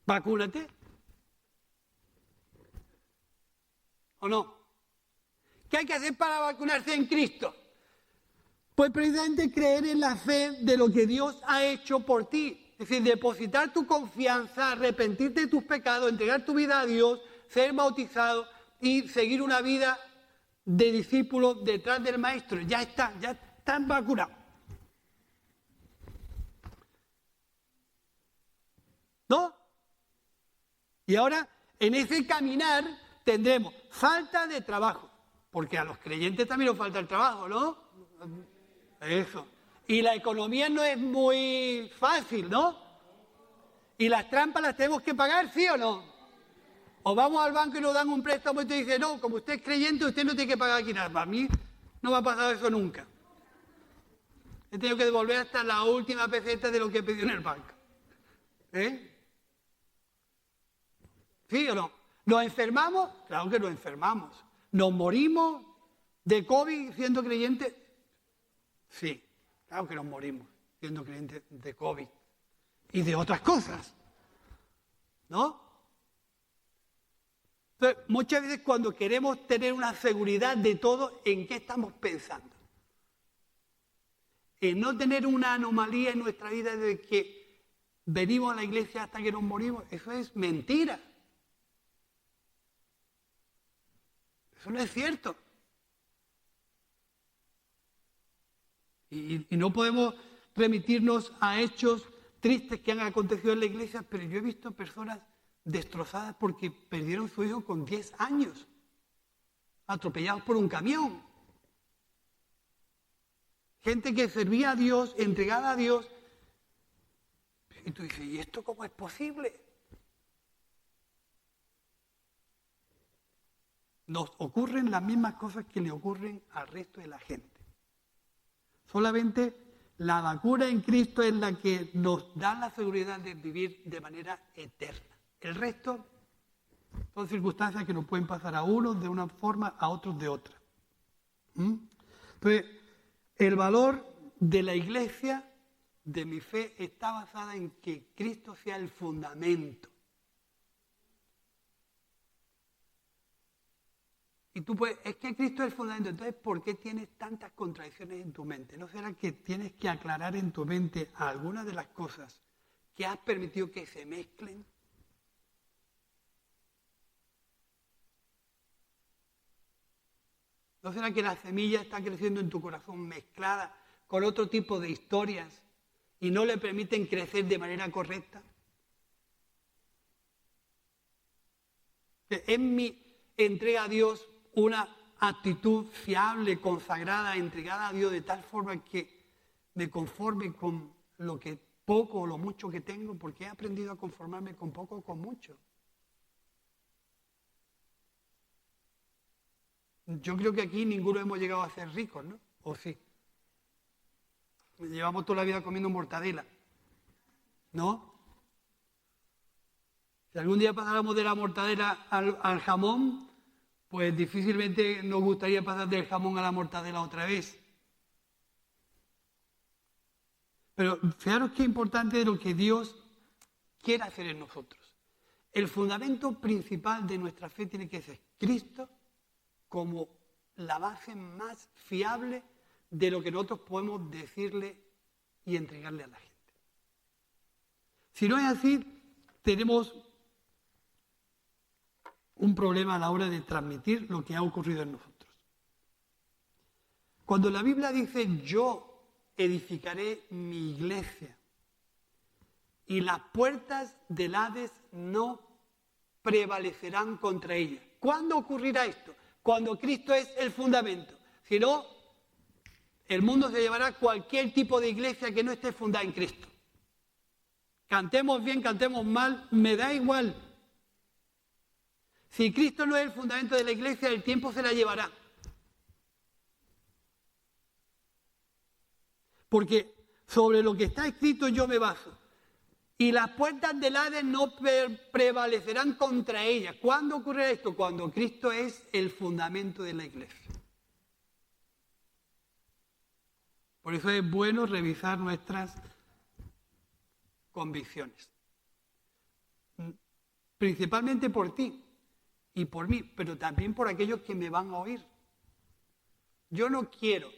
Vacúnate. ¿O no? ¿Qué hay que hacer para vacunarse en Cristo? Pues precisamente creer en la fe de lo que Dios ha hecho por ti. Es decir, depositar tu confianza, arrepentirte de tus pecados, entregar tu vida a Dios, ser bautizado y seguir una vida de discípulo detrás del Maestro. Ya están vacunados. ¿No? Y ahora, en ese caminar, tendremos falta de trabajo. Porque a los creyentes también nos falta el trabajo, ¿no? Eso. Y la economía no es muy fácil, ¿no? Y las trampas las tenemos que pagar, ¿sí o no? O vamos al banco y nos dan un préstamo y te dice, no, como usted es creyente, usted no tiene que pagar aquí nada. Para mí no me ha pasado eso nunca. He tenido que devolver hasta la última peseta de lo que pedí en el banco. ¿Sí o no? ¿Nos enfermamos? Claro que nos enfermamos. ¿Nos morimos de COVID siendo creyentes? Sí, claro que nos morimos siendo creyentes de COVID y de otras cosas, ¿no? Entonces, muchas veces cuando queremos tener una seguridad de todo, ¿en qué estamos pensando? En no tener una anomalía en nuestra vida de que venimos a la iglesia hasta que nos morimos. Eso es mentira. Eso no es cierto. Y no podemos remitirnos a hechos tristes que han acontecido en la iglesia, pero yo he visto personas destrozadas porque perdieron su hijo con 10 años, atropellados por un camión. Gente que servía a Dios, entregada a Dios. Y tú dices, ¿y esto cómo es posible? Nos ocurren las mismas cosas que le ocurren al resto de la gente. Solamente la vacuna en Cristo es la que nos da la seguridad de vivir de manera eterna. El resto son circunstancias que nos pueden pasar a unos de una forma, a otros de otra. Entonces, el valor de la iglesia, de mi fe, está basada en que Cristo sea el fundamento. Y tú puedes, es que Cristo es el fundamento, entonces ¿por qué tienes tantas contradicciones en tu mente? ¿No será que tienes que aclarar en tu mente algunas de las cosas que has permitido que se mezclen? ¿No será que la semilla está creciendo en tu corazón mezclada con otro tipo de historias y no le permiten crecer de manera correcta? ¿Es mi entrega a Dios una actitud fiable, consagrada, entregada a Dios de tal forma que me conforme con lo que poco o lo mucho que tengo? Porque he aprendido a conformarme con poco o con mucho. Yo creo que aquí ninguno hemos llegado a ser ricos, ¿no? ¿O sí? Llevamos toda la vida comiendo mortadela, ¿no? Si algún día pasáramos de la mortadela al jamón, pues difícilmente nos gustaría pasar del jamón a la mortadela otra vez. Pero fijaros qué importante es lo que Dios quiere hacer en nosotros. El fundamento principal de nuestra fe tiene que ser Cristo como la base más fiable de lo que nosotros podemos decirle y entregarle a la gente. Si no es así, tenemos un problema a la hora de transmitir lo que ha ocurrido en nosotros. Cuando la Biblia dice, yo edificaré mi iglesia y las puertas del Hades no prevalecerán contra ella. ¿Cuándo ocurrirá esto? Cuando Cristo es el fundamento. Si no, el mundo se llevará cualquier tipo de iglesia que no esté fundada en Cristo. Cantemos bien, cantemos mal, me da igual. Si Cristo no es el fundamento de la iglesia, el tiempo se la llevará. Porque sobre lo que está escrito yo me baso. y las puertas del Hades no prevalecerán contra ellas. ¿Cuándo ocurre esto? Cuando Cristo es el fundamento de la iglesia. Por eso es bueno revisar nuestras convicciones. Principalmente por ti y por mí, pero también por aquellos que me van a oír. Yo no quiero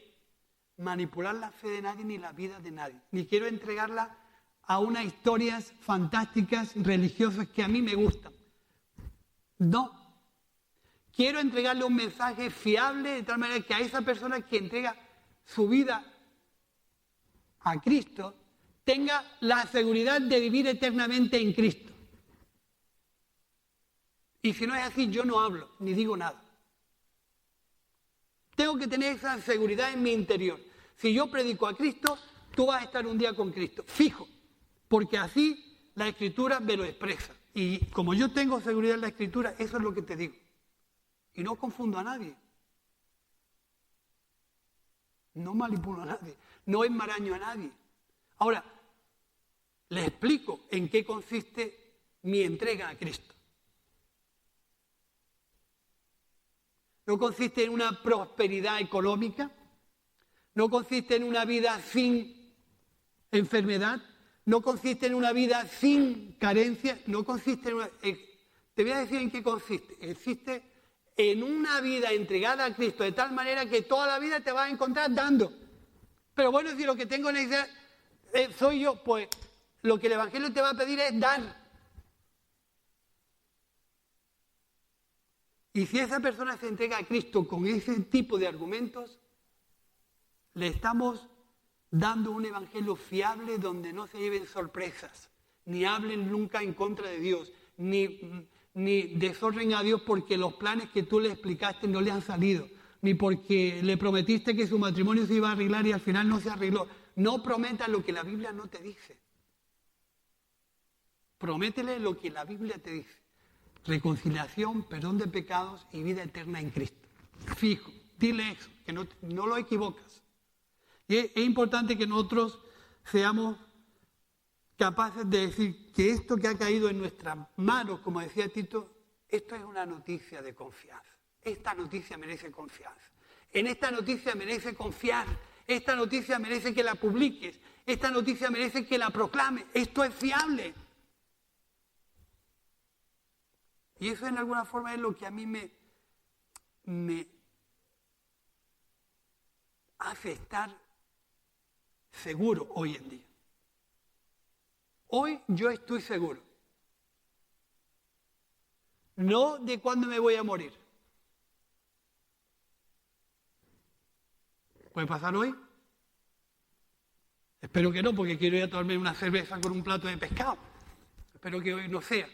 manipular la fe de nadie ni la vida de nadie, ni quiero entregarla a unas historias fantásticas, religiosas que a mí me gustan. No. Quiero entregarle un mensaje fiable de tal manera que a esa persona que entrega su vida a Cristo tenga la seguridad de vivir eternamente en Cristo. Y si no es así, yo no hablo, ni digo nada. Tengo que tener esa seguridad en mi interior. Si yo predico a Cristo, tú vas a estar un día con Cristo, fijo, porque así la Escritura me lo expresa. Y como yo tengo seguridad en la Escritura, eso es lo que te digo. Y no confundo a nadie. No manipulo a nadie, no enmaraño a nadie. Ahora, les explico en qué consiste mi entrega a Cristo. No consiste en una prosperidad económica, no consiste en una vida sin enfermedad, no consiste en una vida sin carencia, no consiste en una... Te voy a decir en qué consiste. Consiste en una vida entregada a Cristo de tal manera que toda la vida te vas a encontrar dando. Pero bueno, si lo que tengo necesidad soy yo, pues lo que el Evangelio te va a pedir es dar. Y si esa persona se entrega a Cristo con ese tipo de argumentos, le estamos dando un evangelio fiable donde no se lleven sorpresas, ni hablen nunca en contra de Dios, ni deshonren a Dios porque los planes que tú le explicaste no le han salido, ni porque le prometiste que su matrimonio se iba a arreglar y al final no se arregló. No prometas lo que la Biblia no te dice. Prométele lo que la Biblia te dice. Reconciliación, perdón de pecados y vida eterna en Cristo. Fijo, dile eso, que no lo equivocas. Y es importante que nosotros seamos capaces de decir que esto que ha caído en nuestras manos, como decía Tito, esto es una noticia de confianza. Esta noticia merece confianza. En esta noticia merece confiar. Esta noticia merece que la publiques. Esta noticia merece que la proclames. Esto es fiable. Y eso en alguna forma es lo que a mí me hace estar seguro hoy en día. Hoy yo estoy seguro. No de cuándo me voy a morir. ¿Puede pasar hoy? Espero que no, porque quiero ir a tomarme una cerveza con un plato de pescado. Espero que hoy no sea.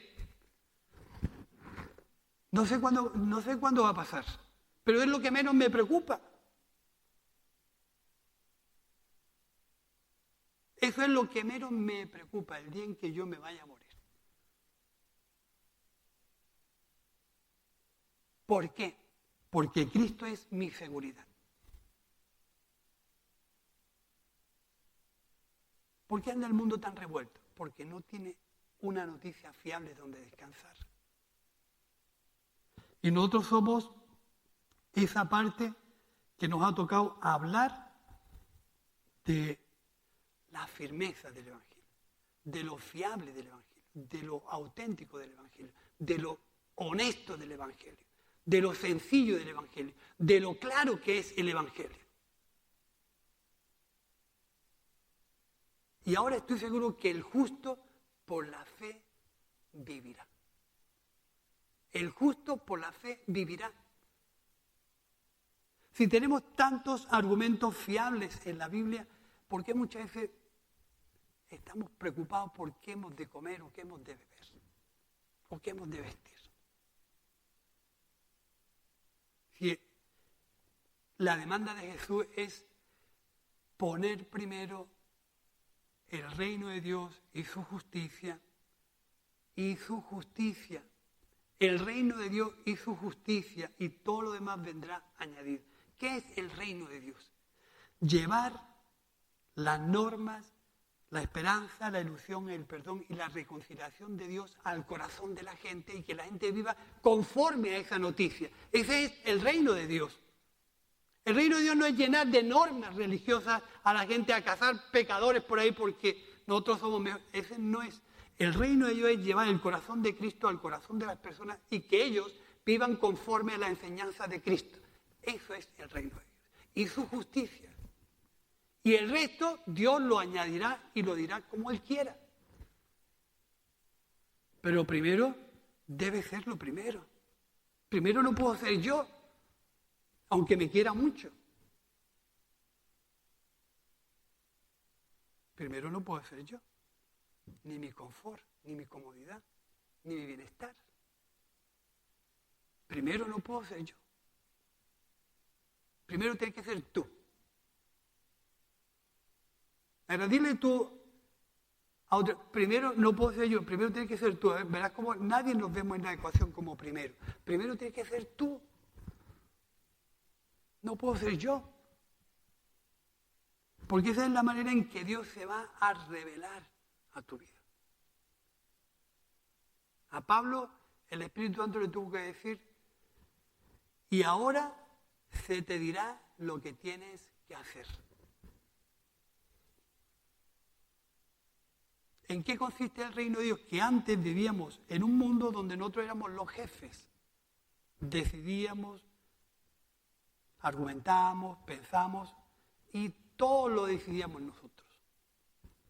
No sé cuándo va a pasar, pero es lo que menos me preocupa. Eso es lo que menos me preocupa, el día en que yo me vaya a morir. ¿Por qué? Porque Cristo es mi seguridad. ¿Por qué anda el mundo tan revuelto? Porque no tiene una noticia fiable donde descansar. Y nosotros somos esa parte que nos ha tocado hablar de la firmeza del Evangelio, de lo fiable del Evangelio, de lo auténtico del Evangelio, de lo honesto del Evangelio, de lo sencillo del Evangelio, de lo claro que es el Evangelio. Y ahora estoy seguro que el justo por la fe vivirá. El justo por la fe vivirá. Si tenemos tantos argumentos fiables en la Biblia, ¿por qué muchas veces estamos preocupados por qué hemos de comer o qué hemos de beber? ¿O qué hemos de vestir? Si la demanda de Jesús es poner primero el reino de Dios y su justicia, el reino de Dios y su justicia, y todo lo demás vendrá añadido. ¿Qué es el reino de Dios? Llevar las normas, La esperanza, la ilusión, el perdón y la reconciliación de Dios al corazón de la gente y que la gente viva conforme a esa noticia. Ese es el reino de Dios. El reino de Dios no es llenar de normas religiosas a la gente a cazar pecadores por ahí porque nosotros somos mejores. Ese no es. El reino de Dios es llevar el corazón de Cristo al corazón de las personas y que ellos vivan conforme a la enseñanza de Cristo. Eso es el reino de Dios. Y su justicia. Y el resto Dios lo añadirá y lo dirá como Él quiera. Pero primero debe ser lo primero. Primero no puedo ser yo, aunque me quiera mucho. Primero no puedo ser yo. Ni mi confort, ni mi comodidad, ni mi bienestar. Primero no puedo ser yo. Primero tienes que ser tú. Ahora dile tú a otro, primero no puedo ser yo, primero tienes que ser tú. Verás como nadie nos vemos en la ecuación como primero. Primero tienes que ser tú. No puedo ser yo. Porque esa es la manera en que Dios se va a revelar a tu vida. A Pablo el Espíritu Santo le tuvo que decir, y ahora se te dirá lo que tienes que hacer. ¿En qué consiste el reino de Dios? Que antes vivíamos en un mundo donde nosotros éramos los jefes. Decidíamos, argumentábamos, pensamos y todo lo decidíamos nosotros.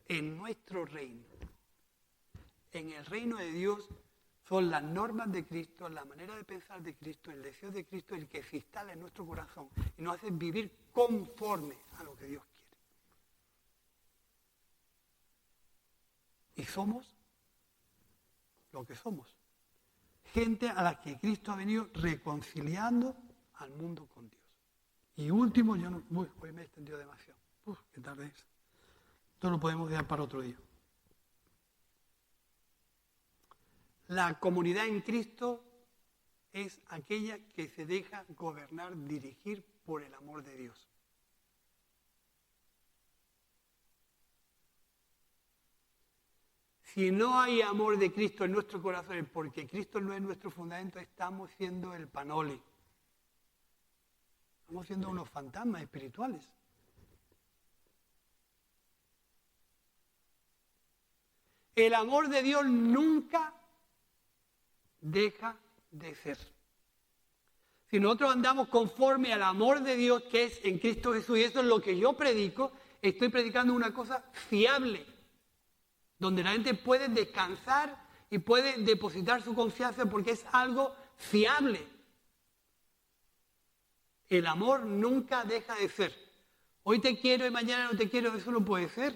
En nuestro reino. En el reino de Dios son las normas de Cristo, la manera de pensar de Cristo, el deseo de Cristo, el que se instala en nuestro corazón y nos hace vivir conforme a lo que Dios quiere. Y somos lo que somos. Gente a la que Cristo ha venido reconciliando al mundo con Dios. Y último, hoy me he extendido demasiado. Qué tarde es. Esto lo podemos dejar para otro día. La comunidad en Cristo es aquella que se deja gobernar, dirigir por el amor de Dios. Si no hay amor de Cristo en nuestro corazón, porque Cristo no es nuestro fundamento, estamos siendo el panoli. Estamos siendo unos fantasmas espirituales. El amor de Dios nunca deja de ser. Si nosotros andamos conforme al amor de Dios que es en Cristo Jesús, y eso es lo que yo predico, estoy predicando una cosa fiable, donde la gente puede descansar y puede depositar su confianza porque es algo fiable. El amor nunca deja de ser. Hoy te quiero y mañana no te quiero, eso no puede ser.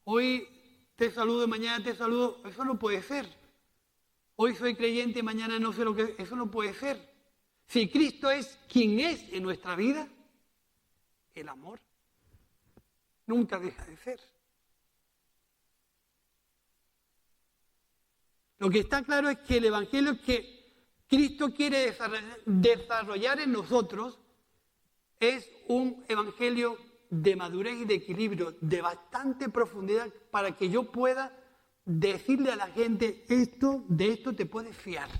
Hoy te saludo y mañana te saludo, eso no puede ser. Hoy soy creyente y mañana no sé lo que es, eso no puede ser. Si Cristo es quien es en nuestra vida, el amor nunca deja de ser. Lo que está claro es que el Evangelio que Cristo quiere desarrollar en nosotros es un Evangelio de madurez y de equilibrio, de bastante profundidad, para que yo pueda decirle a la gente, de esto te puedes fiar.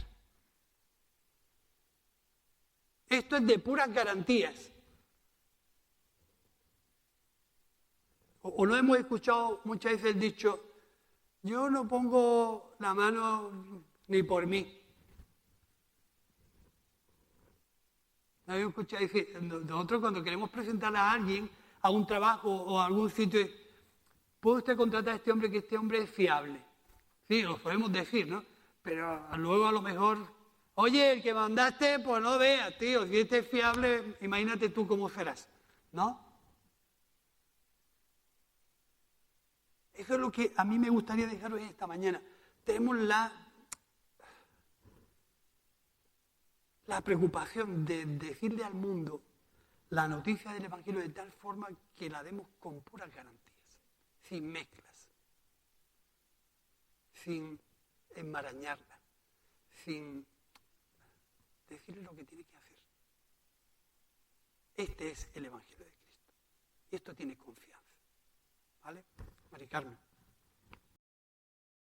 Esto es de puras garantías. O no hemos escuchado muchas veces el dicho, yo no pongo la mano ni por mí. ¿No habéis escuchado decir? Nosotros cuando queremos presentar a alguien a un trabajo o a algún sitio, ¿puede usted contratar a este hombre que este hombre es fiable? Sí, lo podemos decir, ¿no? Pero luego a lo mejor, oye, el que mandaste, pues no veas, tío, si este es fiable, imagínate tú cómo serás, ¿no? Eso es lo que a mí me gustaría dejaros esta mañana. Tenemos la preocupación de decirle al mundo la noticia del Evangelio de tal forma que la demos con puras garantías, sin mezclas, sin enmarañarla, sin decirle lo que tiene que hacer. Este es el Evangelio de Cristo. Y esto tiene confianza. ¿Vale? Mari Carmen.